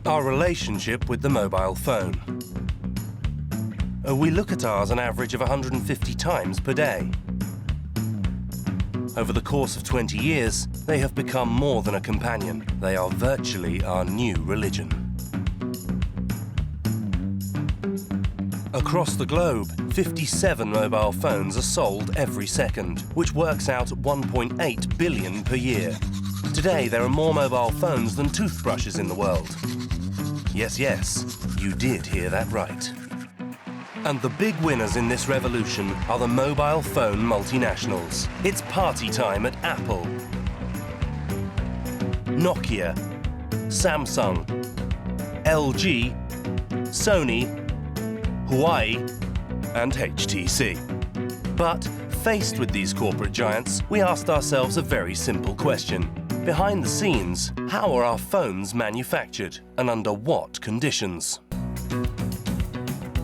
Our relationship with the mobile phone. We look at ours an average of 150 times per day. Over the course of 20 years, they have become more than a companion. They are virtually our new religion. Across the globe, 57 mobile phones are sold every second, which works out at 1.8 billion per year. Today, there are more mobile phones than toothbrushes in the world. Yes, yes, you did hear that right. And the big winners in this revolution are the mobile phone multinationals. It's party time at Apple, Nokia, Samsung, LG, Sony, Huawei and HTC. But faced with these corporate giants, we asked ourselves a very simple question. Behind the scenes, how are our phones manufactured and under what conditions?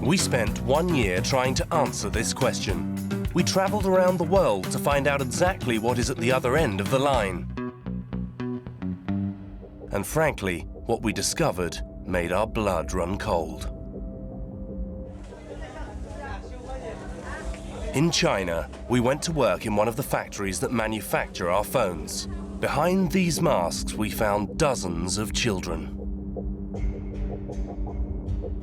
We spent 1 year trying to answer this question. We traveled around the world to find out exactly what is at the other end of the line. And frankly, what we discovered made our blood run cold. In China, we went to work in one of the factories that manufacture our phones. Behind these masks, we found dozens of children.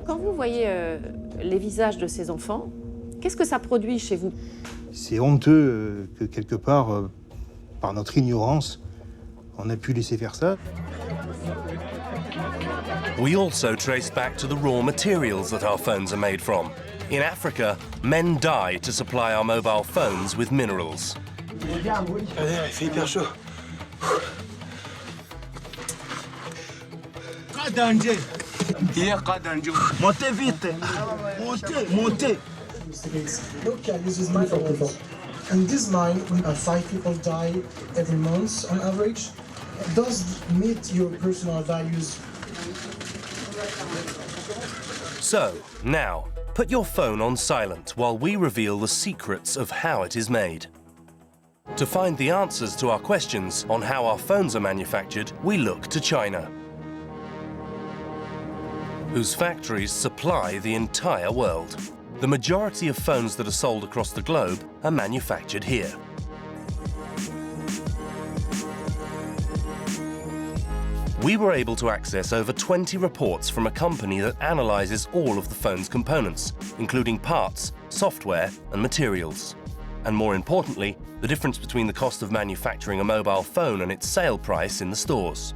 Quand vous voyez les visages de ces enfants, qu'est-ce que ça produit chez vous? C'est honteux que quelque part, par notre ignorance, on a pu laisser faire ça. We also traced back to the raw materials that our phones are made from. In Africa, men die to supply our mobile phones with minerals. Allez, il fait hyper chaud. Danger. Montez vite. Montez. Nokia uses microphone. In this mine, 5 people die every month on average. Does meet your personal values? So, now, put your phone on silent while we reveal the secrets of how it is made. To find the answers to our questions on how our phones are manufactured, we look to China, whose factories supply the entire world. The majority of phones that are sold across the globe are manufactured here. We were able to access over 20 reports from a company that analyzes all of the phone's components, including parts, software, and materials. And more importantly, the difference between the cost of manufacturing a mobile phone and its sale price in the stores.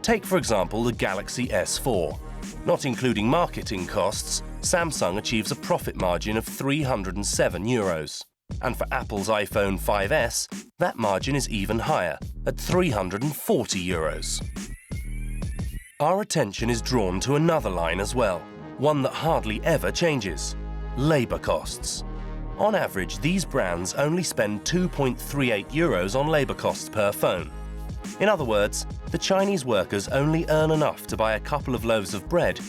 Take, for example, the Galaxy S4. Not including marketing costs, Samsung achieves a profit margin of €307. And for Apple's iPhone 5S, that margin is even higher, at €340. Our attention is drawn to another line as well, one that hardly ever changes: labour costs. On average, these brands only spend €2.38 on labour costs per phone. In other words, the Chinese workers only earn enough to buy a couple of loaves of bread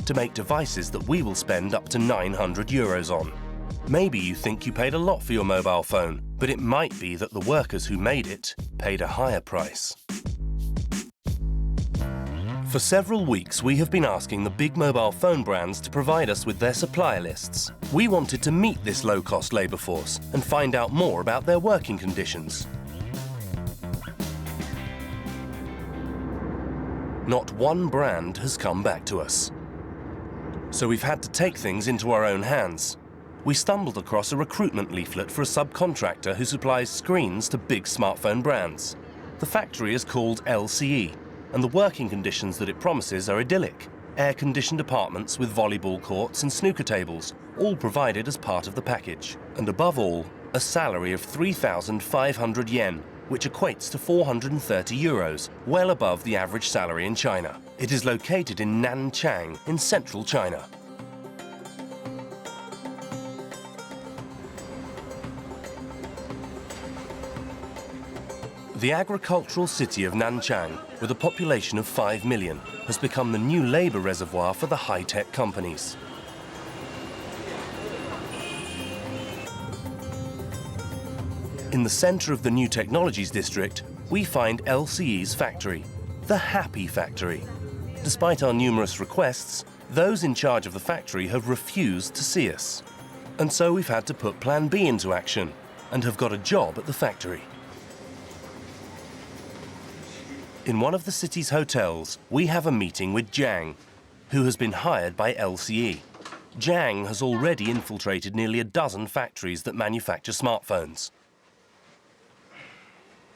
to make devices that we will spend up to €900 on. Maybe you think you paid a lot for your mobile phone, but it might be that the workers who made it paid a higher price. For several weeks, we have been asking the big mobile phone brands to provide us with their supplier lists. We wanted to meet this low-cost labour force and find out more about their working conditions. Not one brand has come back to us. So we've had to take things into our own hands. We stumbled across a recruitment leaflet for a subcontractor who supplies screens to big smartphone brands. The factory is called LCE, and the working conditions that it promises are idyllic. Air-conditioned apartments with volleyball courts and snooker tables, all provided as part of the package. And above all, a salary of 3,500 yen, which equates to €430, well above the average salary in China. It is located in Nanchang, in central China. The agricultural city of Nanchang, with a population of 5 million, has become the new labour reservoir for the high-tech companies. In the centre of the new technologies district, we find LCE's factory, the Happy Factory. Despite our numerous requests, those in charge of the factory have refused to see us. And so we've had to put Plan B into action and have got a job at the factory. In one of the city's hotels, we have a meeting with Jiang, who has been hired by LCE. Jiang has already infiltrated nearly a dozen factories that manufacture smartphones.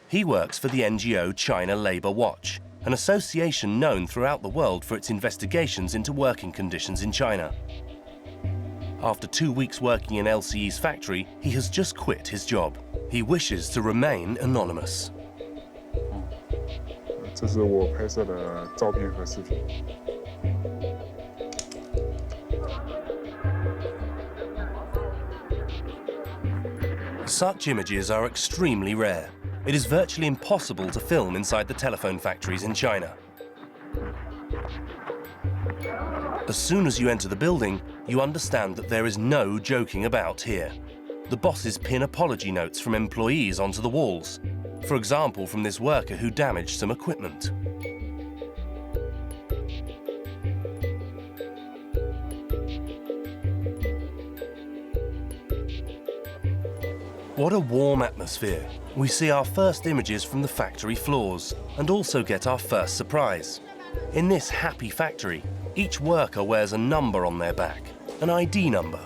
He works for the NGO China Labour Watch, an association known throughout the world for its investigations into working conditions in China. After 2 weeks working in LCE's factory, he has just quit his job. He wishes to remain anonymous. 这是我拍摄的照片和视频。 Such images are extremely rare. It is virtually impossible to film inside the telephone factories in China. As soon as you enter the building, you understand that there is no joking about here. The bosses pin apology notes from employees onto the walls. For example, from this worker who damaged some equipment. What a warm atmosphere. We see our first images from the factory floors and also get our first surprise. In this happy factory, each worker wears a number on their back, an ID number.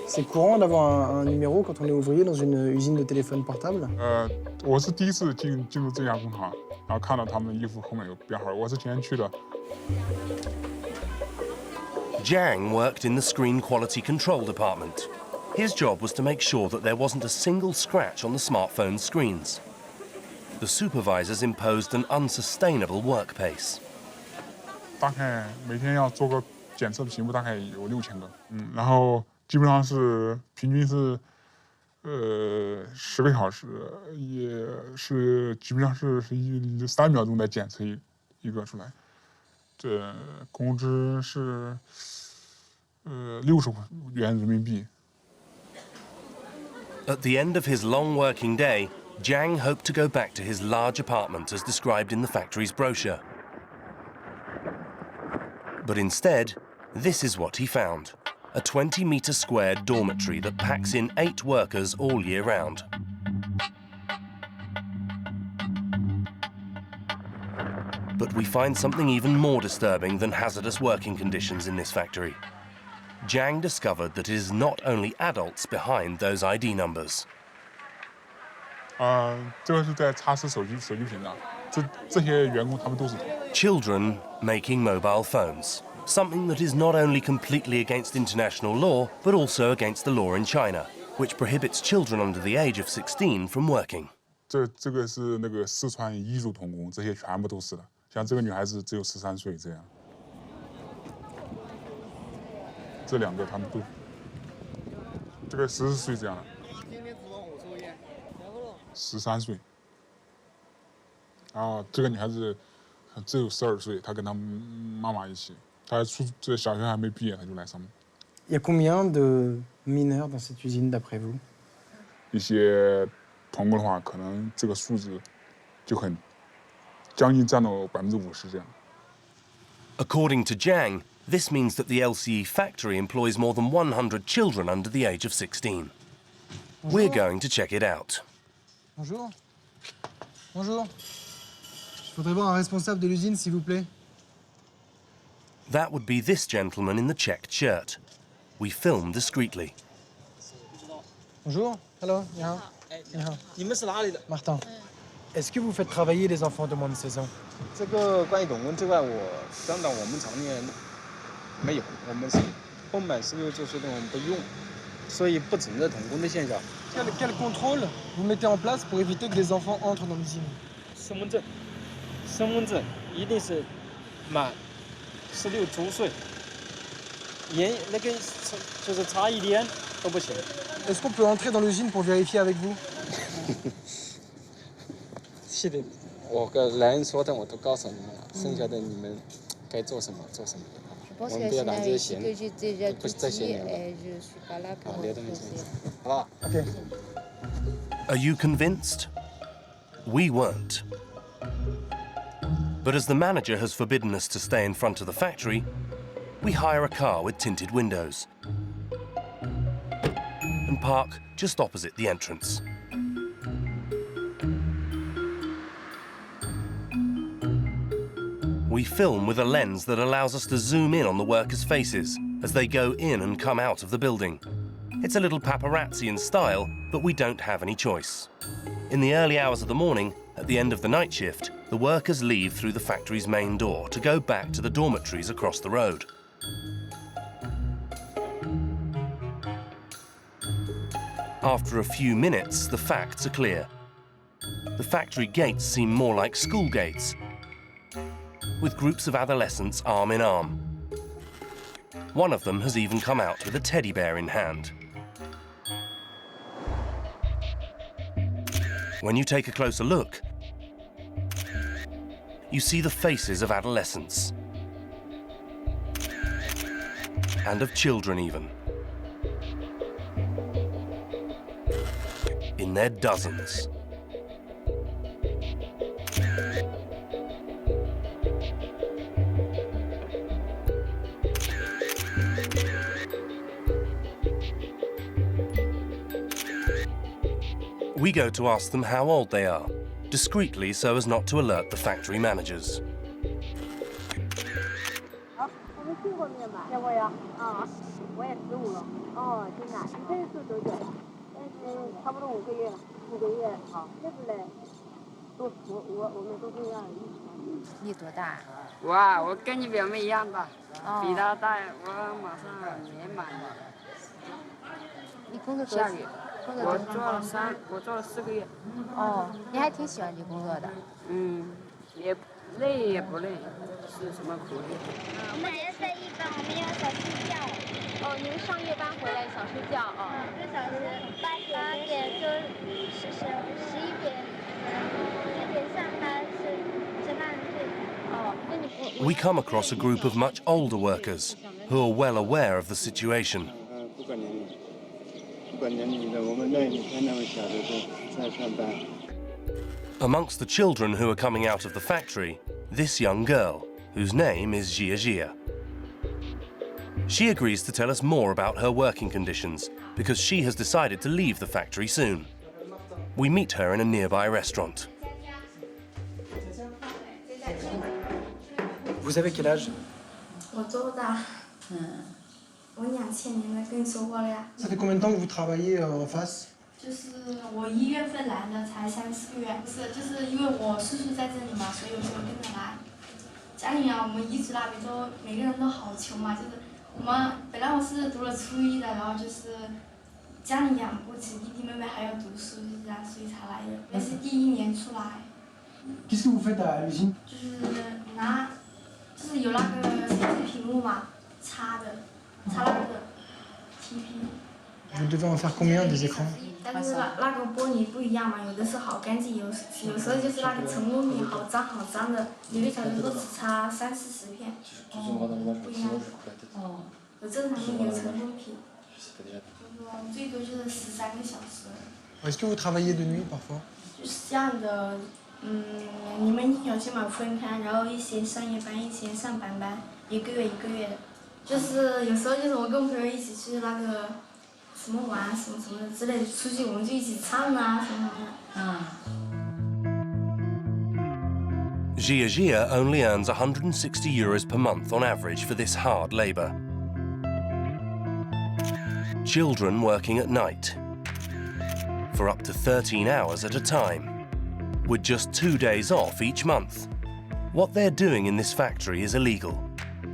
C'est courant d'avoir un numéro quand on est ouvrier dans une usine de téléphone portable. 我是第一次进入这家工厂，然后看到他们的衣服后面有编号。我是前天去的。 Jiang worked in the screen quality control department. His job was to make sure that there wasn't a single scratch on the smartphone screens. The supervisors imposed an unsustainable work pace. 大概每天要做个检测的屏幕，大概有6000个。然后基本上是平均是10个小时，也是基本上是3秒钟来检测一个出来。这工资是60元人民币。 At the end of his long working day, Jiang hoped to go back to his large apartment as described in the factory's brochure. But instead, this is what he found: a 20-meter square dormitory that packs in 8 workers all year round. But we find something even more disturbing than hazardous working conditions in this factory. Jiang discovered that it is not only adults behind those ID numbers. 这个是在擦拭手机屏的，这些员工他们都是。 Children making mobile phones, something that is not only completely against international law, but also against the law in China, which prohibits children under the age of 16 from working. 这个是那个四川彝族童工，这些全部都是的。像这个女孩子只有13岁这样。 这2个他们都，这个14岁这样的，13岁，然后这个女孩子只有12岁，她跟她妈妈一起，她这小学还没毕业，她就来上班。Il y a combien de mineurs dans cette usine d'après vous? 一些童工的话，可能这个数字就很将近占到50%这样。 According to Jiang, this means that the LCE factory employs more than 100 children under the age of 16. We're going to check it out. Bonjour. Bonjour. Je voudrais voir un responsable de l'usine, s'il vous plaît. That would be this gentleman in the checked shirt. We film discreetly. Bonjour. Hello. 你好。你好。你们是哪里的？ Martin. Est-ce que vous faites travailler les enfants de moins de 16 ans? 这个关于童工这块，我当然我们厂里面没有，我们是不满16、17岁的我们不用，所以不存在童工的现象。Quel contrôle vous mettez en place pour éviter que les enfants entrent dans l'usine? 身份证一定是满16周岁，那个就是差一点都不行。Est-ce qu'on peut entrer dans l'usine pour vérifier avec vous? 是的，我跟人说的我都告诉你们了，剩下的你们该做什么做什么。我们不要打这些闲，不是在闲聊了。好，聊得没错，好吧 OK. Are you convinced? We weren't. But as the manager has forbidden us to stay in front of the factory, we hire a car with tinted windows and park just opposite the entrance. We film with a lens that allows us to zoom in on the workers' faces as they go in and come out of the building. It's a little paparazzi in style, but we don't have any choice. In the early hours of the morning, at the end of the night shift, the workers leave through the factory's main door to go back to the dormitories across the road. After a few minutes, the facts are clear. The factory gates seem more like school gates, with groups of adolescents arm in arm. One of them has even come out with a teddy bear in hand. When you take a closer look, you see the faces of adolescents. And of children even. In their dozens. We go to ask them how old they are, discreetly so as not to alert the factory managers. We come across a group of much older workers who are well aware of the situation. Amongst the children who are coming out of the factory, this young girl, whose name is Jia Jia. She agrees to tell us more about her working conditions because she has decided to leave the factory soon. We meet her in a nearby restaurant. Vous avez quel âge? Ça fait combien de temps que vous travaillez en face? 就是我1月份来的，才3、4个月。就是因为我叔叔在这里嘛，所以我就跟着来。家里啊，我们彝族那边都每个人都好穷嘛，就是我们本来我是读了初一的，然后就是家里养不起，弟弟妹妹还要读书，就是这样，所以才来的。也是第1年出来。Qu'est-ce que vous faites à l'usine? 就是有那个显示屏幕嘛，插那个 TP。Vous devez en faire combien des écrans? 但是那个玻璃不一样嘛，有的是好干净，有时候就是那个成功品好脏的，有的小时候只插30、40片，不一样。有正常的，有成功品。最多就是13个小时。Est-ce que vous travaillez de nuit parfois? 就是这样的，你们有些嘛分开，然后一些上夜班，一些上班班，1个月1个月的。就是有时候就是我跟朋友一起去那个。 什么玩什么的之类的，出去我们就一起唱啊什么的。Jia Jia only earns €160 per month on average for this hard labour. Children working at night for up to 13 hours at a time, with just 2 days off each month. What they're doing in this factory is illegal.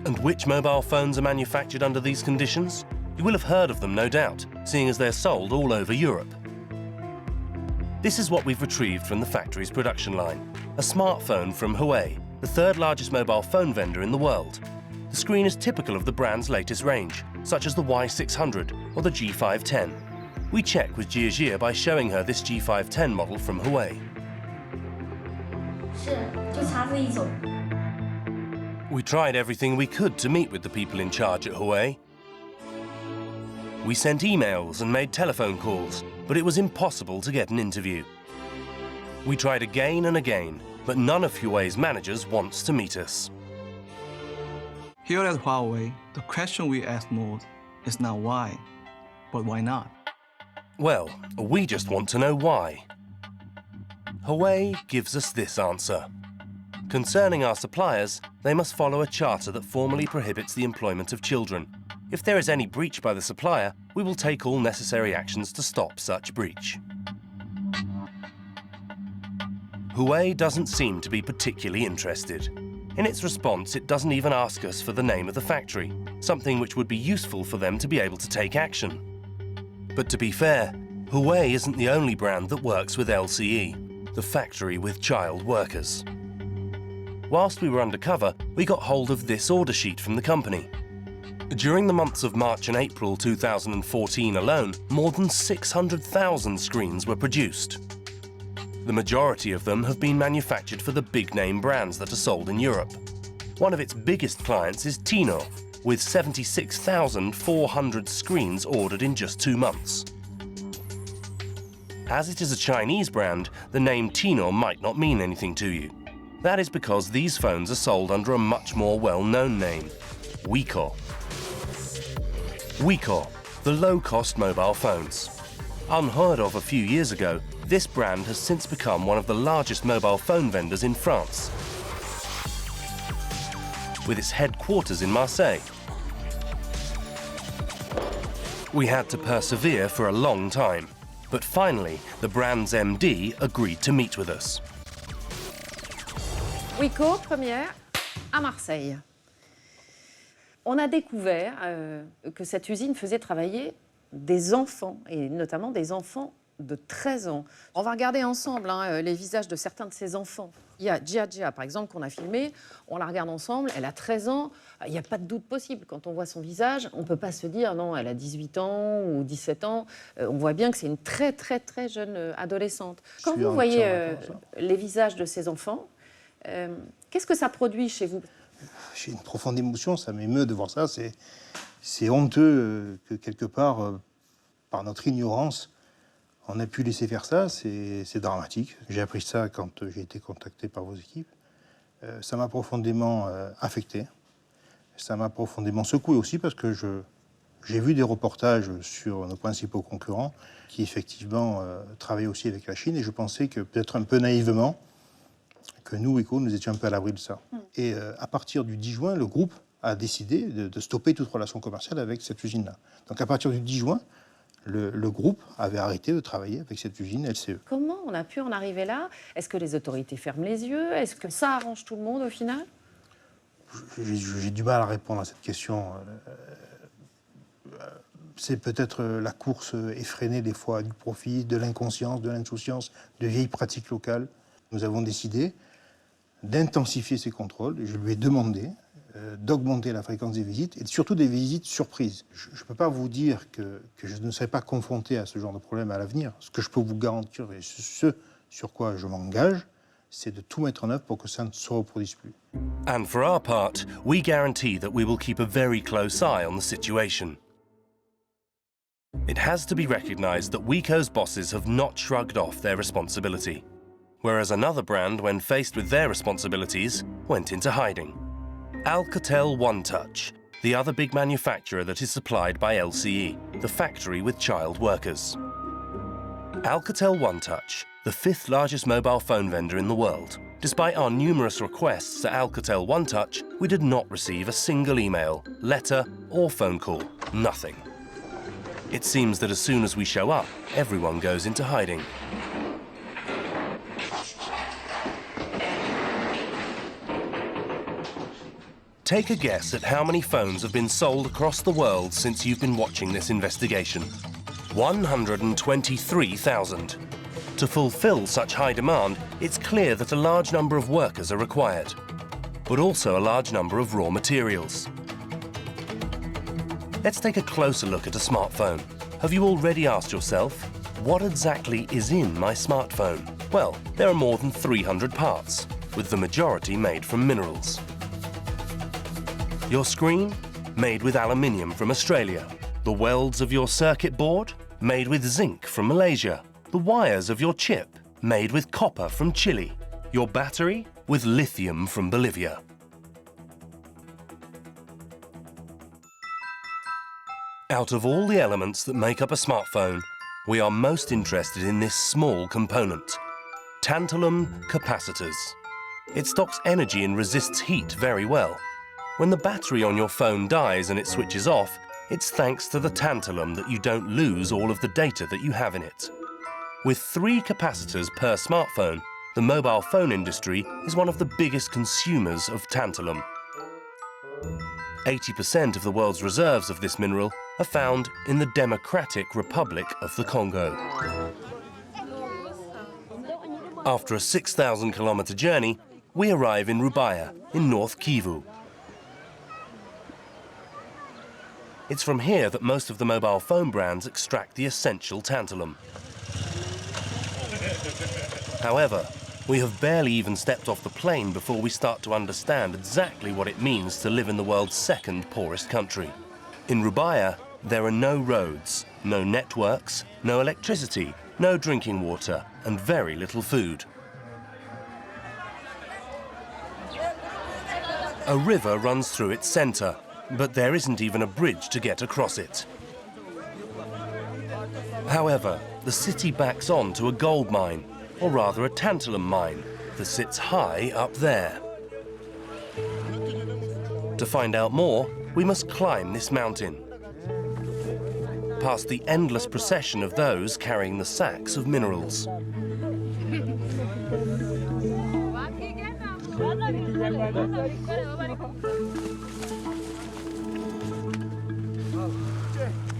And which mobile phones are manufactured under these conditions? You will have heard of them, no doubt, seeing as they're sold all over Europe. This is what we've retrieved from the factory's production line. A smartphone from Huawei, the third largest mobile phone vendor in the world. The screen is typical of the brand's latest range, such as the Y600 or the G510. We check with Jia Jia by showing her this G510 model from Huawei. 是，就差这一种。 We tried everything we could to meet with the people in charge at Huawei. We sent emails and made telephone calls, but it was impossible to get an interview. We tried again and again, but none of Huawei's managers wants to meet us. Here at Huawei, the question we ask most is not why, but why not? Well, we just want to know why. Huawei gives us this answer. Concerning our suppliers, they must follow a charter that formally prohibits the employment of children. If there is any breach by the supplier, we will take all necessary actions to stop such breach. Huawei doesn't seem to be particularly interested. In its response, it doesn't even ask us for the name of the factory, something which would be useful for them to be able to take action. But to be fair, Huawei isn't the only brand that works with LCE, the factory with child workers. Whilst we were undercover, we got hold of this order sheet from the company. During the months of March and April 2014 alone, more than 600,000 screens were produced. The majority of them have been manufactured for the big-name brands that are sold in Europe. One of its biggest clients is Tino, with 76,400 screens ordered in just 2 months. As it is a Chinese brand, the name Tino might not mean anything to you. That is because these phones are sold under a much more well-known name, Wiko. Wiko, the low-cost mobile phones. Unheard of a few years ago, this brand has since become one of the largest mobile phone vendors in France, with its headquarters in Marseille. We had to persevere for a long time, but finally, the brand's MD agreed to meet with us. Wiko, première, à Marseille. On a découvert que cette usine faisait travailler des enfants, et notamment des enfants de 13 ans. On va regarder ensemble les visages de certains de ces enfants. Il y a Gia, par exemple, qu'on a filmé. On la regarde ensemble, elle a 13 ans. Il n'y a pas de doute possible. Quand on voit son visage, on ne peut pas se dire, non, elle a 18 ans ou 17 ans. On voit bien que c'est une très, très, très jeune adolescente. Quand vous voyez les visages de ces enfants, qu'est-ce que ça produit chez vous? J'ai une profonde émotion, ça m'émeut de voir ça. C'est honteux que quelque part, par notre ignorance, on a pu laisser faire ça. C'est dramatique. J'ai appris ça quand j'ai été contacté par vos équipes. Ça m'a profondément affecté. Ça m'a profondément secoué aussi parce que j'ai vu des reportages sur nos principaux concurrents qui effectivement travaillaient aussi avec la Chine et je pensais que peut-être un peu naïvement que nous, Wiko, nous étions un peu à l'abri de ça. Et à partir du 10 juin, le groupe a décidé de stopper toute relation commerciale avec cette usine-là. Donc à partir du 10 juin, le groupe avait arrêté de travailler avec cette usine LCE. Comment on a pu en arriver là? Est-ce que les autorités ferment les yeux? Est-ce que ça arrange tout le monde au final? J'ai du mal à répondre à cette question. C'est peut-être la course effrénée des fois du profit, de l'inconscience, de l'insouciance, de vieilles pratiques locales. Nous avons décidé d'intensifier ces contrôles. Je lui ai demandé d'augmenter la fréquence des visites et surtout des visites surprises. Je ne peux pas vous dire que je ne serai pas confronté à ce genre de problème à l'avenir. Ce que je peux vous garantir et ce sur quoi je m'engage, c'est de tout mettre en œuvre pour que ça ne se reproduise plus. And for our part, we guarantee that we will keep a very close eye on the situation. It has to be recognized that Wiko's bosses have not shrugged off their responsibility, whereas another brand, when faced with their responsibilities, went into hiding. Alcatel One Touch, the other big manufacturer that is supplied by LCE, the factory with child workers. Alcatel One Touch, the 5th largest mobile phone vendor in the world. Despite our numerous requests at Alcatel One Touch, we did not receive a single email, letter, or phone call. Nothing. It seems that as soon as we show up, everyone goes into hiding. Take a guess at how many phones have been sold across the world since you've been watching this investigation. 123,000. To fulfill such high demand, it's clear that a large number of workers are required, but also a large number of raw materials. Let's take a closer look at a smartphone. Have you already asked yourself, what exactly is in my smartphone? Well, there are more than 300 parts, with the majority made from minerals. Your screen? Made with aluminium from Australia. The welds of your circuit board? Made with zinc from Malaysia. The wires of your chip? made with copper from Chile. Your battery with lithium from Bolivia. Out of all the elements that make up a smartphone, we are most interested in this small component, tantalum capacitors. It stocks energy and resists heat very well. When the battery on your phone dies and it switches off, it's thanks to the tantalum that you don't lose all of the data that you have in it. With 3 capacitors per smartphone, the mobile phone industry is one of the biggest consumers of tantalum. 80% of the world's reserves of this mineral are found in the Democratic Republic of the Congo. After a 6,000-kilometer journey, we arrive in Rubaya, in North Kivu. It's from here that most of the mobile phone brands extract the essential tantalum. However, we have barely even stepped off the plane before we start to understand exactly what it means to live in the world's second poorest country. In Rubaya, there are no roads, no networks, no electricity, no drinking water, and very little food. A river runs through its center, but there isn't even a bridge to get across it. However, the city backs on to a gold mine, or rather a tantalum mine, that sits high up there. To find out more, we must climb this mountain, past the endless procession of those carrying the sacks of minerals.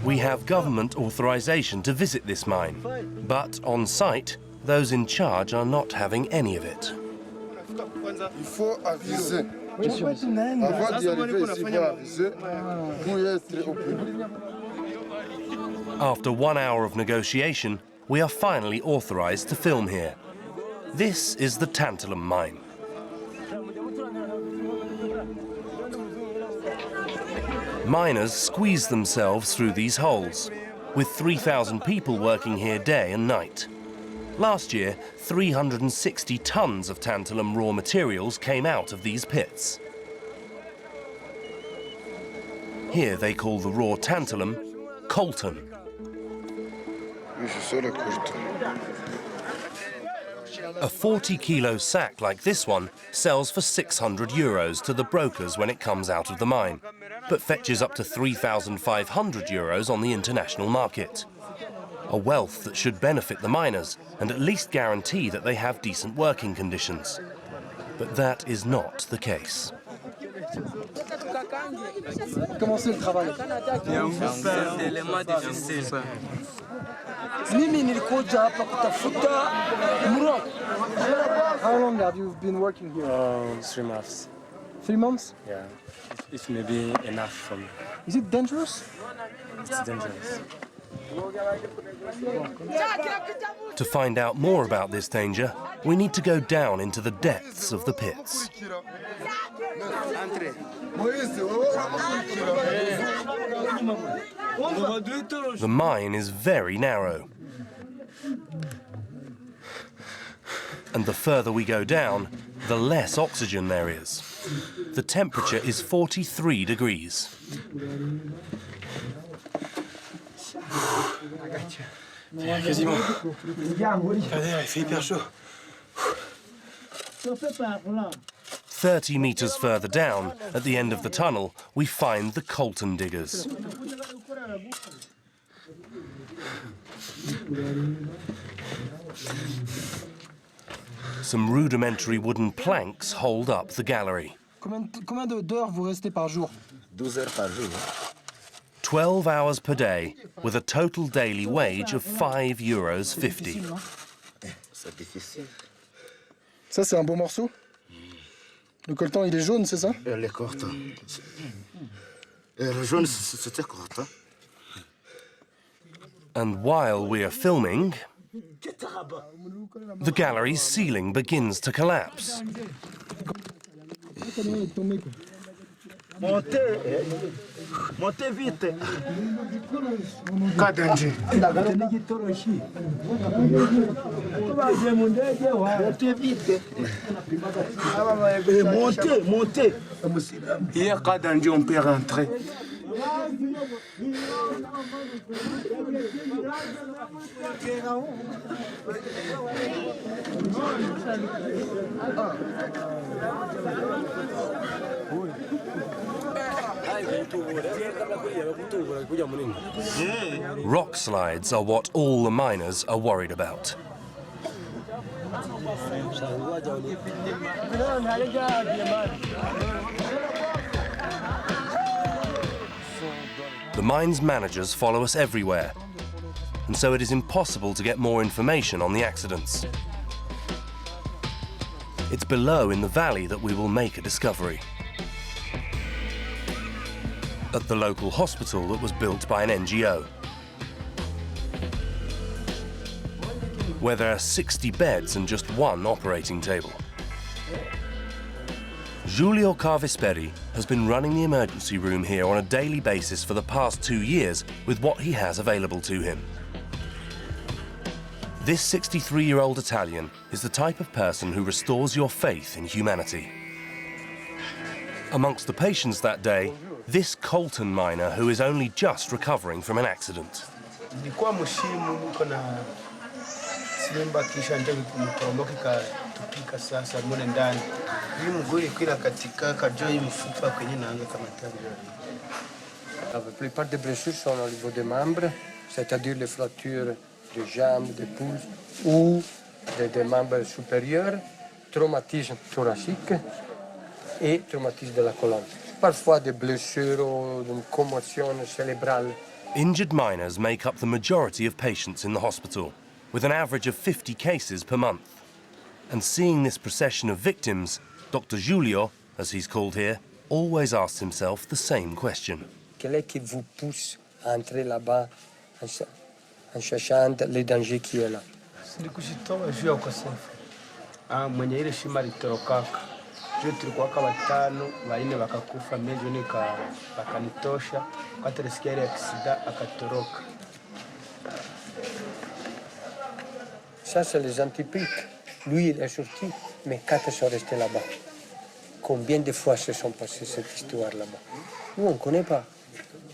We have government authorization to visit this mine, but on site, those in charge are not having any of it. Il faut aviser. Avant d'y arriver ici, il faut aviser pour être au public. After 1 hour of negotiation, we are finally authorized to film here. This is the tantalum mine. Miners squeeze themselves through these holes, with 3,000 people working here day and night. Last year, 360 tons of tantalum raw materials came out of these pits. Here they call the raw tantalum Coltan. A 40-kilo sack like this one sells for 600 euros to the brokers when it comes out of the mine, but fetches up to 3,500 euros on the international market. A wealth that should benefit the miners and at least guarantee that they have decent working conditions. But that is not the case. Comment c'est le travail? How long have you been working here? 3 months. 3 months? Yeah, it may be enough for me. Is it dangerous? It's dangerous. To find out more about this danger, we need to go down into the depths of the pits. The mine is very narrow. And the further we go down, the less oxygen there is. The temperature is 43 degrees. Quasiment. Regardez, il fait hyper chaud. 30 meters further down, at the end of the tunnel, we find the Coltan diggers. Some rudimentary wooden planks hold up the gallery. Combien d'heures vous restez par jour? 12 heures par jour. 12 hours per day, with a total daily wage of €5.50. C'est difficile. Ça, c'est un beau morceau? Le coltan, il est jaune, c'est ça? Le coltan. Le jaune, c'était coltan. And while we are filming, the gallery's ceiling begins to collapse. Montez vite. Cas danger. Montez vite. Montez, montez. Hier, cas danger, on peut rentrer. Rock slides are what all the miners are worried about. The mine's managers follow us everywhere, and so it is impossible to get more information on the accidents. It's below in the valley that we will make a discovery. At the local hospital that was built by an NGO, where there are 60 beds and just one operating table. Giulio Carvisperi has been running the emergency room here on a daily basis for the past 2 years with what he has available to him. This 63-year-old Italian is the type of person who restores your faith in humanity. Amongst the patients that day, this Coltan miner who is only just recovering from an accident. La plupart des blessures sont au niveau des membres, c'est-à-dire les fractures des jambes, des pouces ou des membres supérieurs, traumatisme thoracique et traumatisme de la colonne. Parfois des blessures ou une commotion cérébrale. Injured miners make up the majority of patients in the hospital, with an average of 50 cases per month. And seeing this procession of victims, Dr. Giulio, as he's called here, always asks himself the same question. Quel est qui vous pousse à entrer là-bas en cherchant les dangers qui est là? Silikujitoa juu ya ukosefu. Mwenye ile shima litorokaka. Juu tulikuwa kama 5, 4 wakakufa, mimi wakanitosha. Wakati nisikia ile accident akatoroka. Ça, c'est les gens typiques. Lui, il est sorti, mais 4 sont restés là-bas. Combien de fois se sont passées cette histoire là-bas? Nous, on ne connaît pas.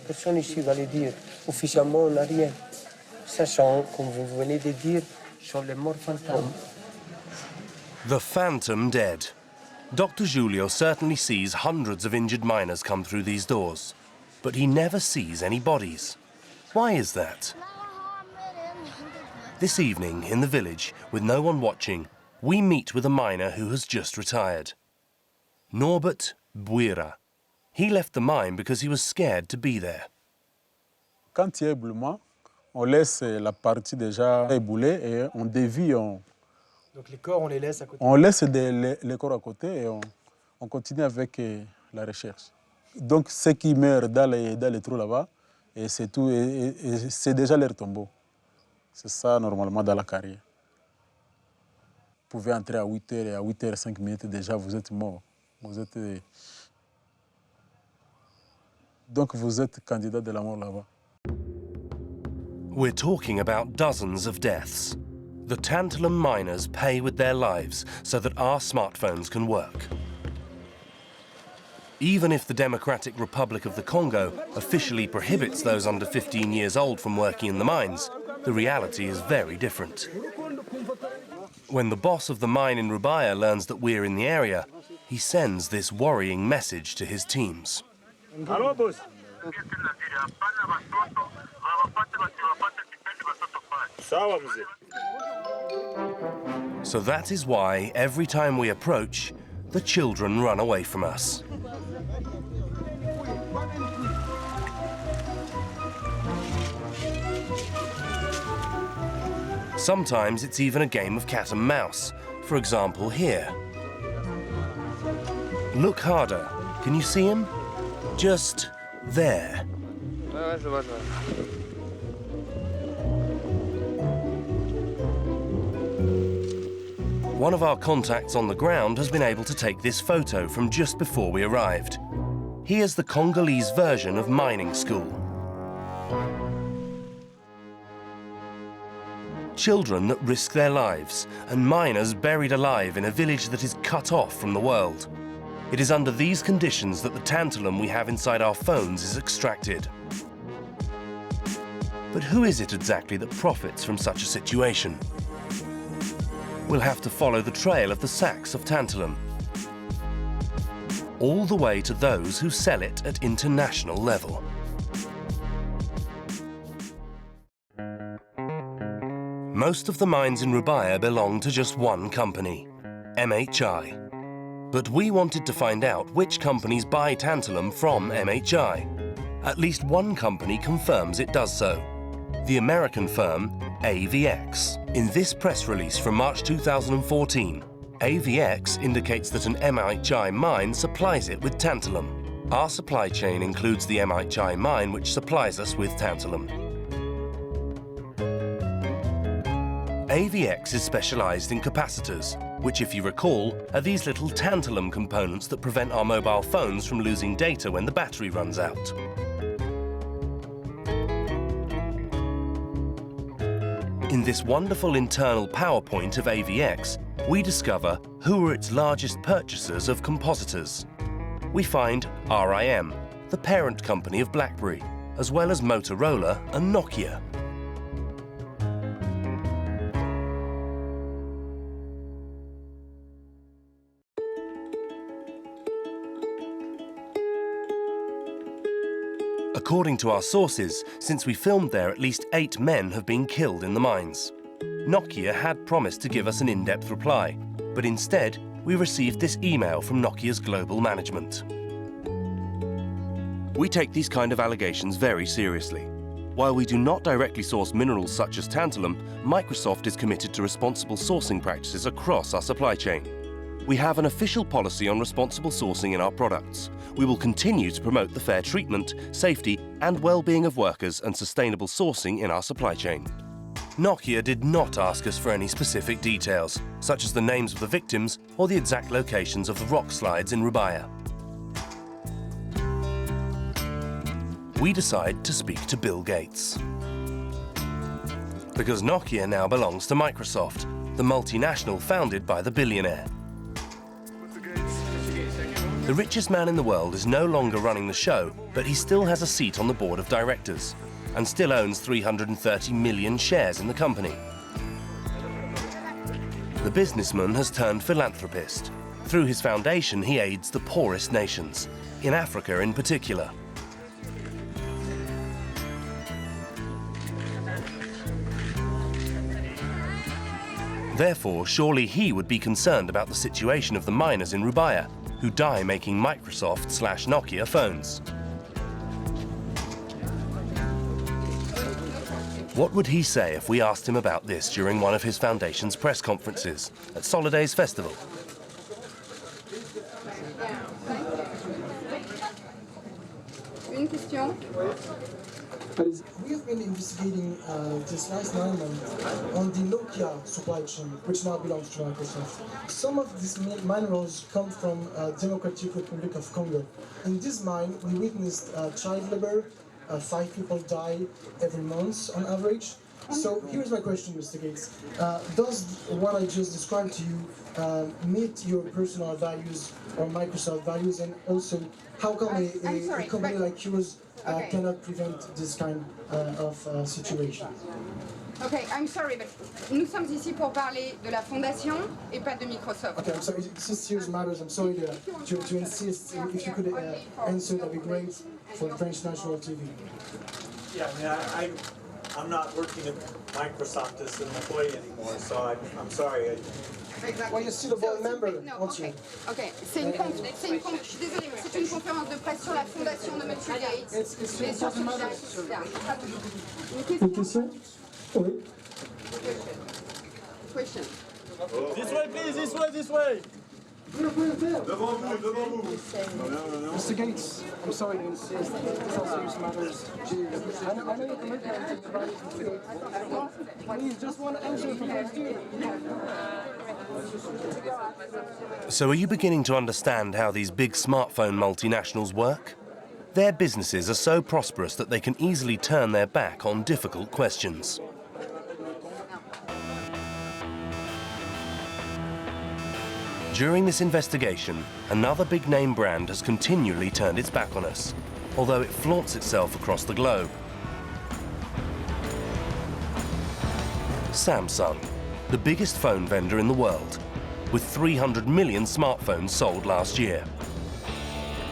Personne ici va le dire. Officiellement, on n'a rien. Ça sont, comme vous venez de dire, sont les morts fantômes. The phantom dead. Dr. Giulio certainly sees hundreds of injured miners come through these doors, but he never sees any bodies. Why is that? This evening, in the village, with no one watching, we meet with a miner who has just retired. Norbert Buira. He left the mine because he was scared to be there. Quand il y a éboulement, on laisse la partie déjà ébouler et on dévie. Donc les corps, on les laisse à côté. On laisse les corps à côté et on continue avec la recherche. Donc ceux qui meurent dans les trous là-bas, et c'est tout, et c'est déjà leur tombeau. C'est ça normalement dans la carrière. Vous pouvez entrer à 8h et à 8h05 déjà vous êtes mort. Donc vous êtes candidat de la mort là-bas. We're talking about dozens of deaths. The tantalum miners pay with their lives so that our smartphones can work. Even if the Democratic Republic of the Congo officially prohibits those under 15 years old from working in the mines, the reality is very different. When the boss of the mine in Rubaya learns that we're in the area, he sends this worrying message to his teams. Hello, boss. So that is why every time we approach, the children run away from us. Sometimes it's even a game of cat and mouse. For example, here. Look harder. Can you see him? Just there. One of our contacts on the ground has been able to take this photo from just before we arrived. Here's the Congolese version of mining school. Children that risk their lives, and miners buried alive in a village that is cut off from the world. It is under these conditions that the tantalum we have inside our phones is extracted. But who is it exactly that profits from such a situation? We'll have to follow the trail of the sacks of tantalum, all the way to those who sell it at international level. Most of the mines in Rubaya belong to just one company, MHI. But we wanted to find out which companies buy tantalum from MHI. At least one company confirms it does so, the American firm AVX. In this press release from March 2014, AVX indicates that an MHI mine supplies it with tantalum. Our supply chain includes the MHI mine which supplies us with tantalum. AVX is specialized in capacitors, which, if you recall, are these little tantalum components that prevent our mobile phones from losing data when the battery runs out. In this wonderful internal PowerPoint of AVX, we discover who are its largest purchasers of compositors. We find RIM, the parent company of BlackBerry, as well as Motorola and Nokia. According to our sources, since we filmed there, at least 8 men have been killed in the mines. Nokia had promised to give us an in-depth reply, but instead, we received this email from Nokia's global management. We take these kind of allegations very seriously. While we do not directly source minerals such as tantalum, Microsoft is committed to responsible sourcing practices across our supply chain. We have an official policy on responsible sourcing in our products. We will continue to promote the fair treatment, safety, and well-being of workers and sustainable sourcing in our supply chain. Nokia did not ask us for any specific details, such as the names of the victims or the exact locations of the rock slides in Rubaya. We decide to speak to Bill Gates. Because Nokia now belongs to Microsoft, the multinational founded by the billionaire. The richest man in the world is no longer running the show, but he still has a seat on the board of directors and still owns 330 million shares in the company. The businessman has turned philanthropist. Through his foundation, he aids the poorest nations, in Africa in particular. Therefore, surely he would be concerned about the situation of the miners in Rubaya, who die making Microsoft/Nokia phones. What would he say if we asked him about this during one of his foundation's press conferences at Solidays Festival? Une question. We have been investigating this last 9 months on the Nokia supply chain, which now belongs to Microsoft. Some of these minerals come from Democratic Republic of Congo. In this mine, we witnessed child labor. 5 people die every month on average. So here's my question, Mr. Gates. Does what I just described to you meet your personal values or Microsoft values? And also, how come a company like yours cannot prevent this kind of situation? Okay, I'm sorry, but nous sommes ici pour parler de la fondation et pas de Microsoft. Okay, I'm sorry, it's serious matters. I'm sorry to insist. If you could answer, that'd be great for French national TV. Yeah, I mean, I'm not working at Microsoft as an employee anymore, so I'm sorry. Well, you're still a board member, aren't you? Ok, je suis désolée, c'est une conférence de presse sur la fondation de M. Gates et sur ce Une question? Oui. Question. This way, please, this way. Devant vous. Mr. Gates, I'm sorry to insist. These are serious matters. I know you're committed to the right. Please, just one answer from us. So are you beginning to understand how these big smartphone multinationals work? Their businesses are so prosperous that they can easily turn their back on difficult questions. During this investigation, another big-name brand has continually turned its back on us, although it flaunts itself across the globe. Samsung, the biggest phone vendor in the world, with 300 million smartphones sold last year.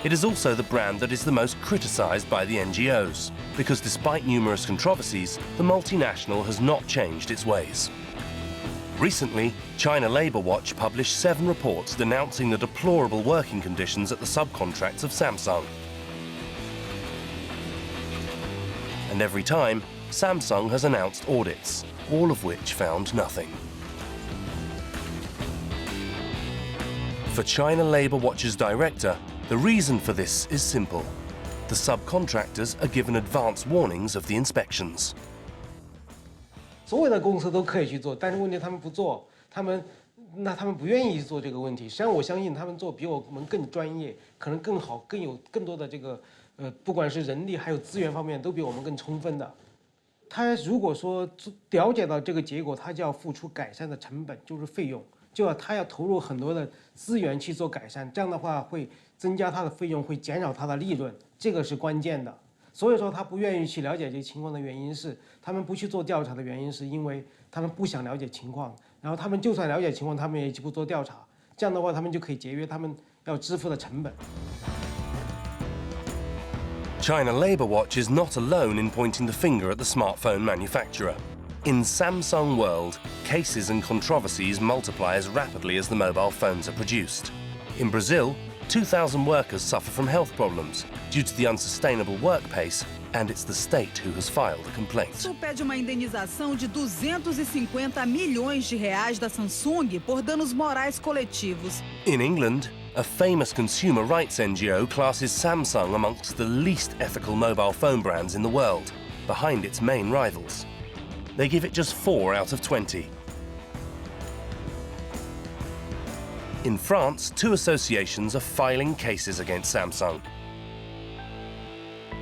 It is also the brand that is the most criticized by the NGOs, because despite numerous controversies, the multinational has not changed its ways. Recently, China Labour Watch published 7 reports denouncing the deplorable working conditions at the subcontracts of Samsung. And every time, Samsung has announced audits, all of which found nothing. For China Labour Watch's director, the reason for this is simple. The subcontractors are given advance warnings of the inspections. 所有的公司都可以去做，但是问题他们不做，他们不愿意去做这个问题。实际上，我相信他们做比我们更专业，可能更好，更有更多的这个不管是人力还有资源方面，都比我们更充分的。他如果说了解到这个结果，他就要付出改善的成本，就是费用，他要投入很多的资源去做改善，这样的话会增加他的费用，会减少他的利润，这个是关键的。 所以说，他不愿意去了解这个情况的原因是，他们不去做调查的原因是因为他们不想了解情况，然后他们就算了解情况，他们也不做调查，这样的话，他们就可以节约他们要支付的成本。 China Labour Watch is not alone in pointing the finger at the smartphone manufacturer. In Samsung world, cases and controversies multiply as rapidly as the mobile phones are produced. In Brazil, 2,000 workers suffer from health problems due to the unsustainable work pace, and it's the state who has filed a complaint. O pede uma indenização de 250 milhões de reais da Samsung por danos morais coletivos. In England, a famous consumer rights NGO classes Samsung amongst the least ethical mobile phone brands in the world, behind its main rivals. They give it just 4 out of 20. In France, 2 associations are filing cases against Samsung.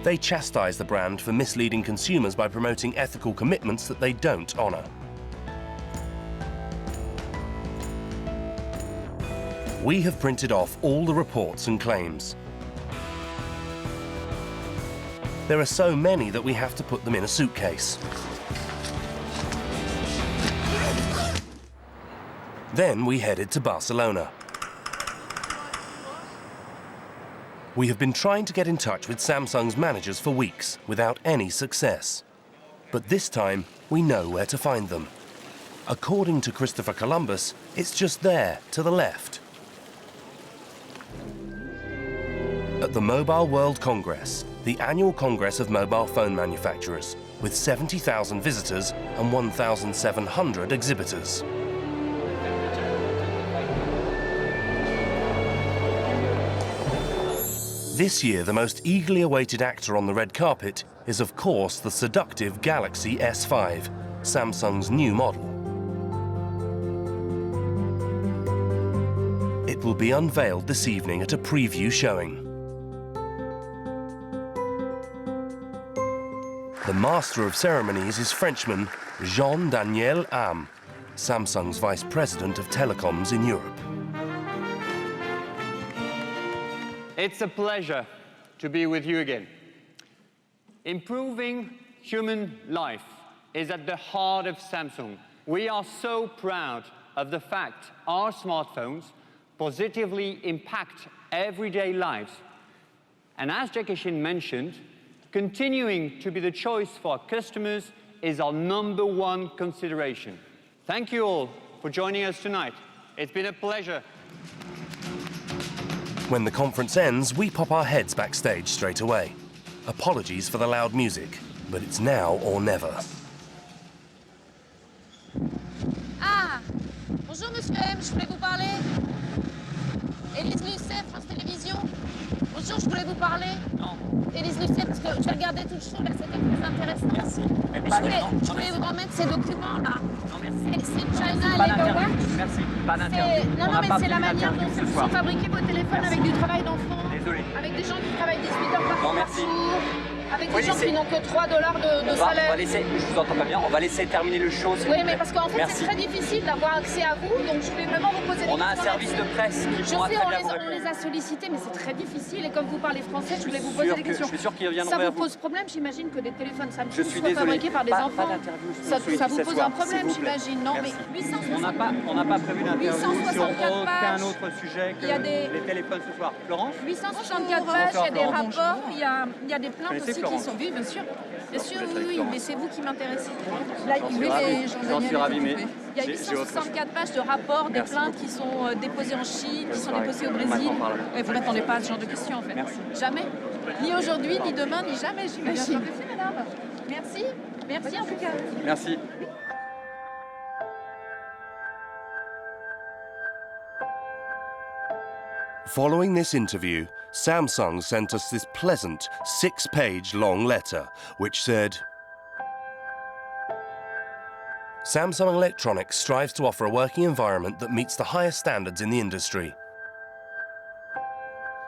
They chastise the brand for misleading consumers by promoting ethical commitments that they don't honour. We have printed off all the reports and claims. There are so many that we have to put them in a suitcase. Then we headed to Barcelona. We have been trying to get in touch with Samsung's managers for weeks without any success. But this time, we know where to find them. According to Christopher Columbus, it's just there, to the left. At the Mobile World Congress, the annual Congress of mobile phone manufacturers, with 70,000 visitors and 1,700 exhibitors. This year, the most eagerly awaited actor on the red carpet is, of course, the seductive Galaxy S5, Samsung's new model. It will be unveiled this evening at a preview showing. The master of ceremonies is Frenchman Jean-Daniel Am, Samsung's vice president of telecoms in Europe. It's a pleasure to be with you again. Improving human life is at the heart of Samsung. We are so proud of the fact our smartphones positively impact everyday lives. And as Jekishin mentioned, continuing to be the choice for our customers is our #1 consideration. Thank you all for joining us tonight. It's been a pleasure. When the conference ends, we pop our heads backstage straight away. Apologies for the loud music, but it's now or never. Ah, bonjour monsieur M, je voulais vous parler. Élise Lucet, France Télévisions. Bonjour. jour, je voulais vous parler. Non. Élise Lucienne, parce que je regardais tout le show, là, c'était très intéressant. Merci. Je voulais vous remettre ces documents-là. Non, merci. C'est China Labour. Merci, pas d'interview. Non, mais c'est la manière dont sont fabriqués vos téléphones avec du travail d'enfant. Désolé. Avec des gens qui travaillent 18 heures par jour. Non, merci. Avec des gens qui n'ont que $3 de salaire. On va laisser, je vous entends pas bien, on va laisser terminer le show. Oui, mais parce qu'en fait, c'est très difficile d'avoir accès à vous, donc je voulais vraiment vous poser des questions. On a un service de presse qui pourra très bien vous répondre. On les a sollicités, mais c'est très difficile. Et comme vous parlez français, je voulais vous poser des questions. Je suis sûr qu'ils reviendront Ça vers vous vous. pose problème, j'imagine, que des téléphones Samsung soient désolé. fabriqués par des enfants. Pas d'interview. Ça vous pose un problème, j'imagine. Non, mais on n'a pas prévu d'interview sur 864 aucun pages. autre sujet que Il y a des- les téléphones ce soir. Florence 864 pages, il y a des rapports, il y a des plaintes connaissez aussi qui Florence sont vues, bien sûr. Bien sûr, oui, mais c'est vous qui m'intéressez. Là, J'en suis ravi, mais il y a 864 pages de rapports, des plaintes qui sont déposées en Chine, qui sont déposées au Brésil. Ouais, vous n'attendez pas à ce genre de questions, en fait. Merci. Jamais. Ni aujourd'hui, ni demain, ni jamais, j'imagine. Merci, madame. Merci. Merci, en tout cas. Merci. Following this interview, Samsung sent us this pleasant 6-page long letter, which said, Samsung Electronics strives to offer a working environment that meets the highest standards in the industry.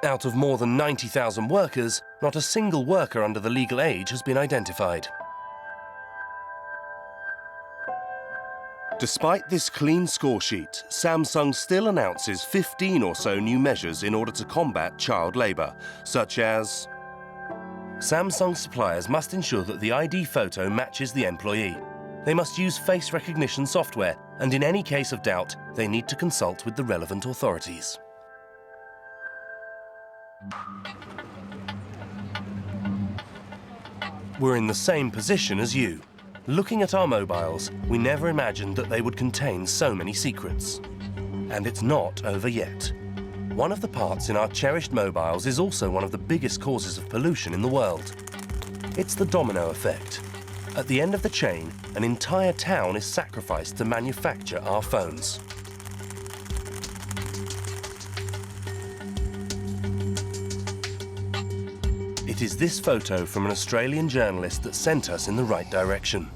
Out of more than 90,000 workers, not a single worker under the legal age has been identified. Despite this clean score sheet, Samsung still announces 15 or so new measures in order to combat child labour, such as Samsung suppliers must ensure that the ID photo matches the employee. They must use face recognition software, and in any case of doubt, they need to consult with the relevant authorities. We're in the same position as you. Looking at our mobiles, we never imagined that they would contain so many secrets. And it's not over yet. One of the parts in our cherished mobiles is also one of the biggest causes of pollution in the world. It's the domino effect. At the end of the chain, an entire town is sacrificed to manufacture our phones. It is this photo from an Australian journalist that sent us in the right direction.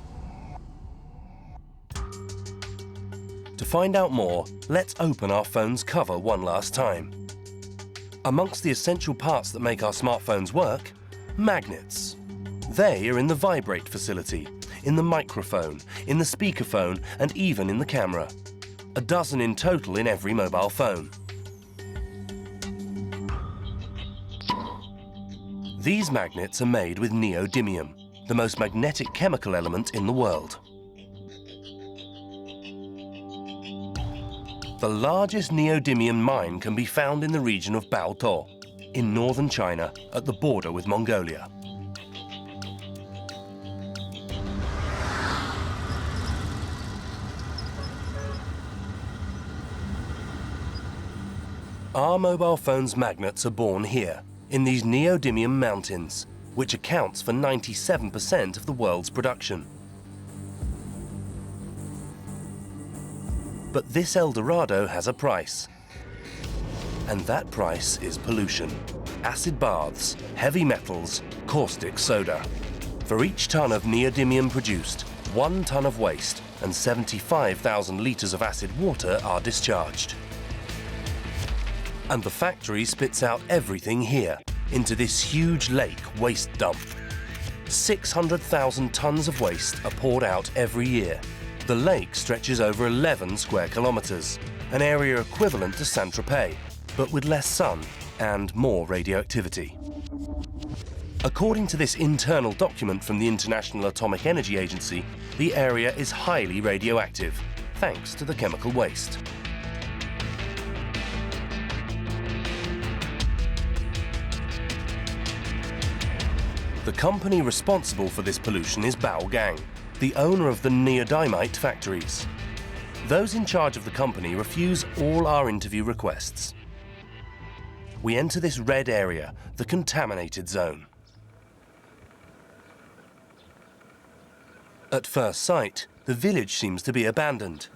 To find out more, let's open our phone's cover one last time. Amongst the essential parts that make our smartphones work, magnets. They are in the vibrate facility, in the microphone, in the speakerphone, and even in the camera. A dozen in total in every mobile phone. These magnets are made with neodymium, the most magnetic chemical element in the world. The largest neodymium mine can be found in the region of Boudot, in northern China, at the border with Mongolia. Our mobile phones' magnets are born here, in these neodymium mountains, which accounts for 97% of the world's production. But this El Dorado has a price. And that price is pollution. Acid baths, heavy metals, caustic soda. For each ton of neodymium produced, 1 ton of waste and 75,000 litres of acid water are discharged. And the factory spits out everything here into this huge lake waste dump. 600,000 tons of waste are poured out every year. The lake stretches over 11 square kilometres, an area equivalent to Saint-Tropez, but with less sun and more radioactivity. According to this internal document from the International Atomic Energy Agency, the area is highly radioactive, thanks to the chemical waste. The company responsible for this pollution is Baogang, the owner of the neodymite factories. Those in charge of the company refuse all our interview requests. We enter this red area, the contaminated zone. At first sight, the village seems to be abandoned,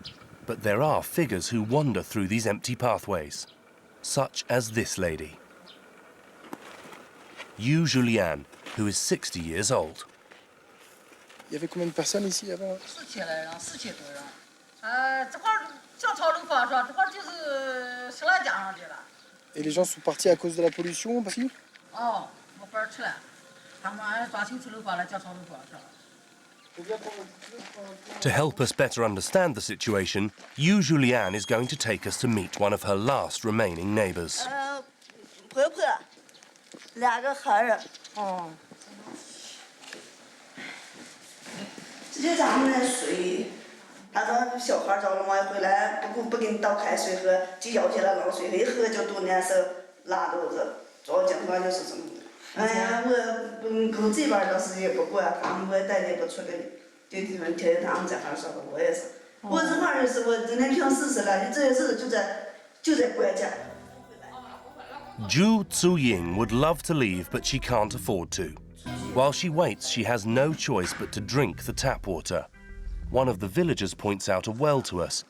but there are figures who wander through these empty pathways, such as this lady. Yu Julian, who is 60 years old. Il y avait combien de personnes ici avant? Et les gens sont partis à cause de la pollution aussi? To help us better understand the situation, Yu Julian is going to take us to meet one of her last remaining neighbours. 婆婆，2个孩儿。哦。这就咱们的水，他说小孩早上晚回来不给你倒开水喝，就舀起来冷水，一喝就肚难受、拉肚子，主要情况就是这么的。哎呀，我这边倒是也不管，他们我也带也不出来，就天天他们在那说的，我也是。我这块儿是我今天平试试了，你这些事就在关键。 Zhu Zuying would love to leave, but she can't afford to. While she waits, she has no choice but to drink the tap water. One of the villagers points out a well to us,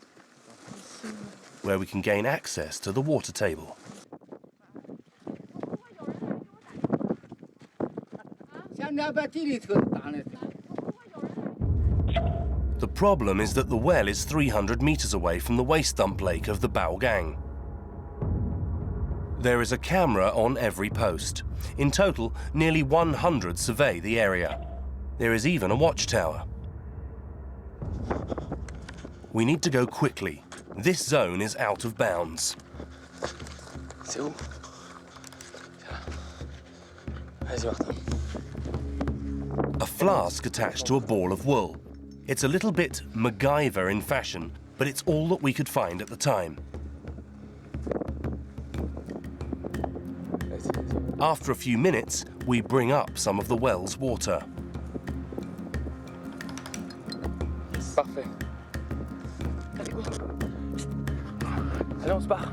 where we can gain access to the water table. The problem is that the well is 300 meters away from the waste dump lake of the Baogang. There is a camera on every post. In total, nearly 100 survey the area. There is even a watchtower. We need to go quickly. This zone is out of bounds. C'est où? Vas-y, Martin. A flask attached to a ball of wool. It's a little bit MacGyver in fashion, but it's all that we could find at the time. After a few minutes, we bring up some of the well's water. Parfait. Allez, on se barre.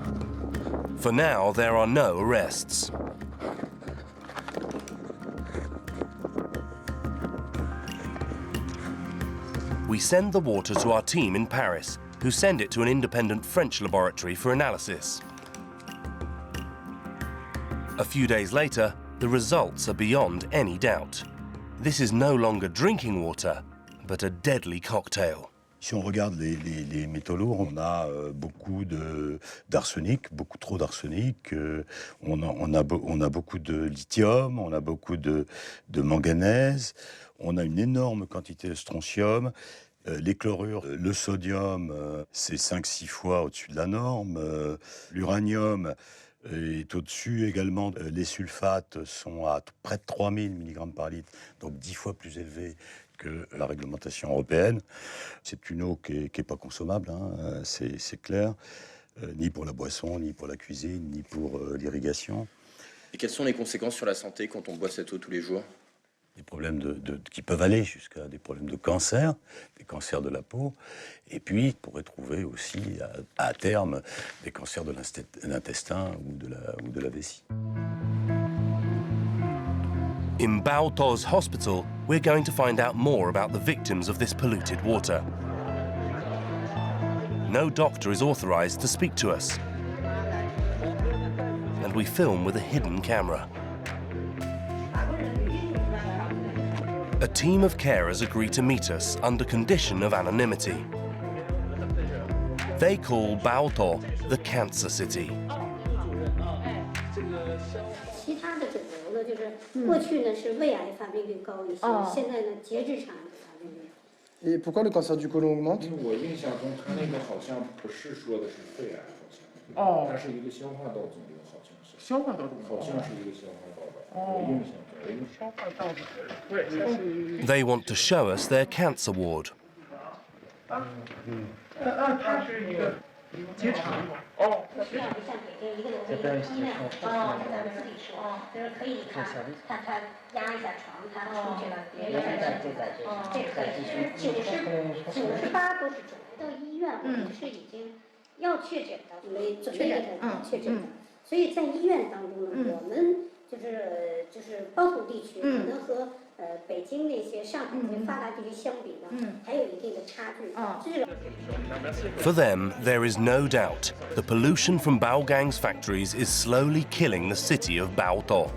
For now, there are no arrests. We send the water to our team in Paris, who send it to an independent French laboratory for analysis. A few days later, the results are beyond any doubt. This is no longer drinking water, but a deadly cocktail. Si on regarde les métaux lourds, on a beaucoup d'arsenic, beaucoup trop d'arsenic, on a beaucoup de lithium, on a beaucoup de manganèse, on a une énorme quantité de strontium. Les chlorures, le sodium, c'est 5-6 fois au-dessus de la norme. L'uranium est au-dessus également. Les sulfates sont à près de 3000 mg par litre, donc 10 fois plus élevés que la réglementation européenne. C'est une eau qui est pas consommable, hein, c'est clair, ni pour la boisson, ni pour la cuisine, ni pour l'irrigation. Et quelles sont les conséquences sur la santé quand on boit cette eau tous les jours? Des problèmes qui peuvent aller jusqu'à des problèmes de cancer, des cancers de la peau, et puis on pourrait trouver aussi à terme des cancers de l'intestin ou de la vessie. In Boudot's hospital, we're going to find out more about the victims of this polluted water. No doctor is authorized to speak to us, and we film with a hidden camera. A team of carers agree to meet us under condition of anonymity. They call Boudot the Cancer City. 其他的肿瘤呢，就是过去呢是胃癌发病率高一些，现在呢结直肠癌发病率。Et pourquoi le cancer du côlon augmente? 我印象中他那个好像不是说的是肺癌，好像，它是一个消化道肿瘤，好像是。消化道肿瘤。好像是一个消化道吧，我印象中。 They want to show us their cancer ward. 它是一个结肠哦，需要像给这一个楼的一个方面它在自己说，就是可以看它压一下床，它出去了，别人这可以，98都是肿瘤。到医院我们是已经要确诊的，没准备给它确诊的，所以在医院当中呢，我们。 就是包头地区可能和北京那些上海那些发达地区相比呢，还有一定的差距。For them, there is no doubt the pollution from Baogang's factories is slowly killing the city of Boudot.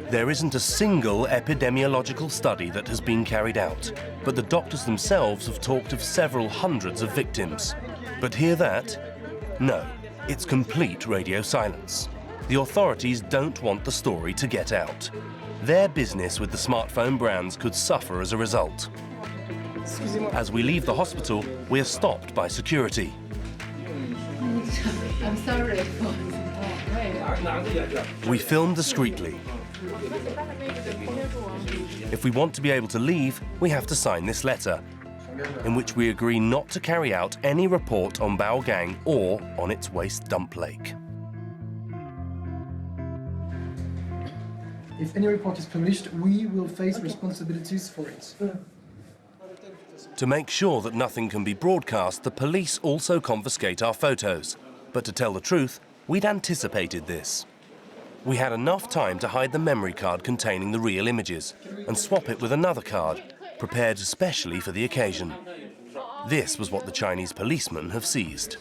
There isn't a single epidemiological study that has been carried out, but the doctors themselves have talked of several hundreds of victims. But hear that? No, it's complete radio silence. The authorities don't want the story to get out. Their business with the smartphone brands could suffer as a result. As we leave the hospital, we are stopped by security. I'm sorry. We film discreetly. If we want to be able to leave, we have to sign this letter, in which we agree not to carry out any report on Baogang or on its waste dump lake. If any report is published, we will face responsibilities for it. To make sure that nothing can be broadcast, the police also confiscate our photos. But to tell the truth, we'd anticipated this. We had enough time to hide the memory card containing the real images and swap it with another card, prepared especially for the occasion. This was what the Chinese policemen have seized.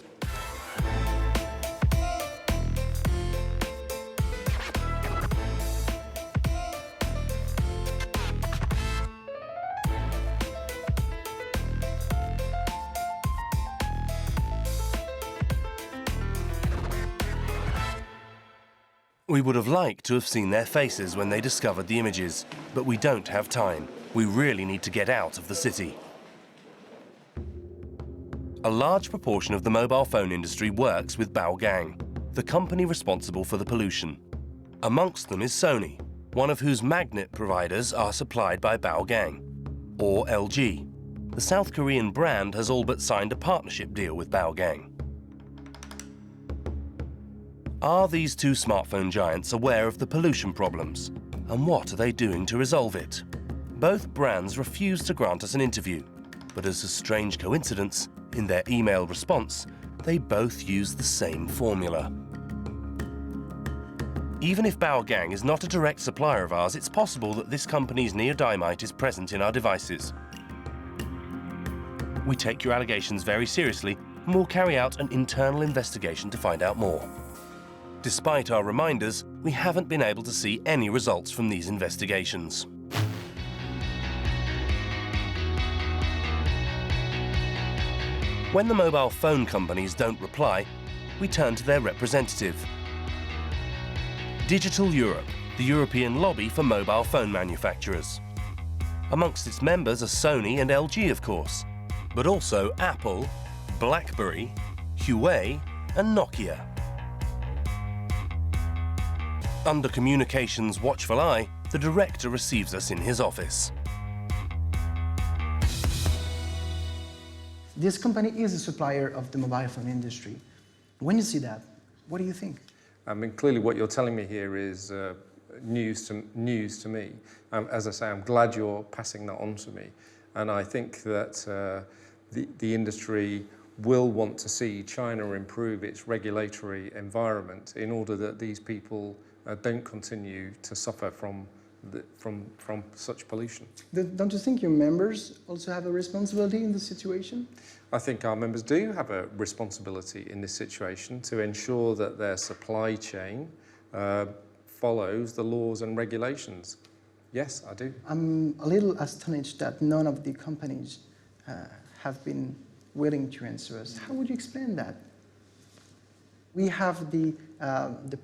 We would have liked to have seen their faces when they discovered the images, but we don't have time. We really need to get out of the city. A large proportion of the mobile phone industry works with Baogang, the company responsible for the pollution. Amongst them is Sony, one of whose magnet providers are supplied by Baogang, or LG. The South Korean brand has all but signed a partnership deal with Baogang. Are these two smartphone giants aware of the pollution problems? And what are they doing to resolve it? Both brands refuse to grant us an interview, but as a strange coincidence, in their email response, they both use the same formula. Even if Baogang is not a direct supplier of ours, it's possible that this company's neodymium is present in our devices. We take your allegations very seriously and will carry out an internal investigation to find out more. Despite our reminders, we haven't been able to see any results from these investigations. When the mobile phone companies don't reply, we turn to their representative. Digital Europe, the European lobby for mobile phone manufacturers. Amongst its members are Sony and LG, of course, but also Apple, BlackBerry, Huawei and Nokia. Under Communications' watchful eye, the director receives us in his office. This company is a supplier of the mobile phone industry. When you see that, what do you think? I mean, clearly what you're telling me here is news to me. As I say, I'm glad you're passing that on to me. And I think that the industry will want to see China improve its regulatory environment in order that these people don't continue to suffer from such pollution. Don't you think your members also have a responsibility in this situation? I think our members do have a responsibility in this situation to ensure that their supply chain follows the laws and regulations. Yes, I do. I'm a little astonished that none of the companies have been willing to answer us. How would you explain that? We have the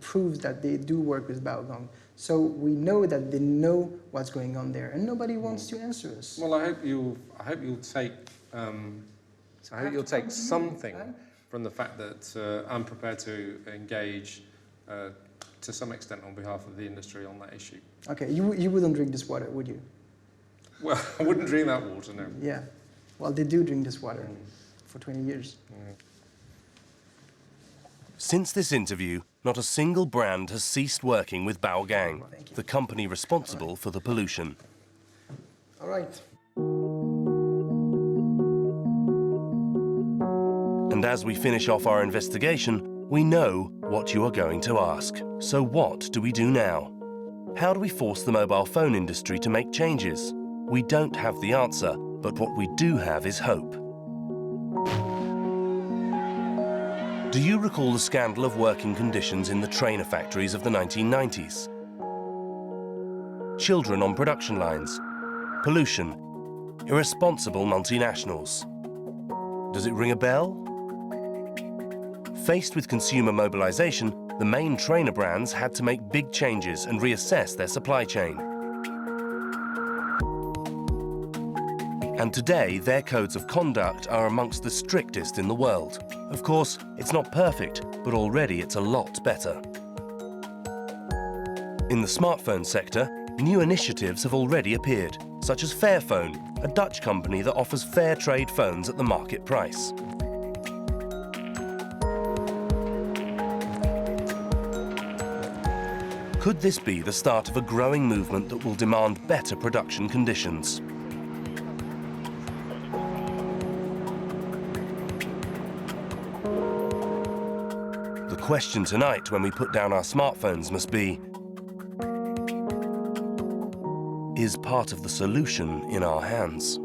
proofs that they do work with Baogang, so we know that they know what's going on there, and nobody wants to answer us. Well, I hope you'll take something from the fact that I'm prepared to engage to some extent on behalf of the industry on that issue. Okay, you wouldn't drink this water, would you? Well, I wouldn't drink that water, no. Yeah, well, they do drink this water for 20 years. Since this interview, not a single brand has ceased working with Baogang, the company responsible for the pollution. All right. And as we finish off our investigation, we know what you are going to ask. So what do we do now? How do we force the mobile phone industry to make changes? We don't have the answer, but what we do have is hope. Do you recall the scandal of working conditions in the trainer factories of the 1990s? children on production lines, pollution, irresponsible multinationals. Does it ring a bell? Faced with consumer mobilization, the main trainer brands had to make big changes and reassess their supply chain. And today, their codes of conduct are amongst the strictest in the world. Of course, it's not perfect, but already it's a lot better. In the smartphone sector, new initiatives have already appeared, such as Fairphone, a Dutch company that offers fair trade phones at the market price. Could this be the start of a growing movement that will demand better production conditions? The question tonight when we put down our smartphones must be, is part of the solution in our hands?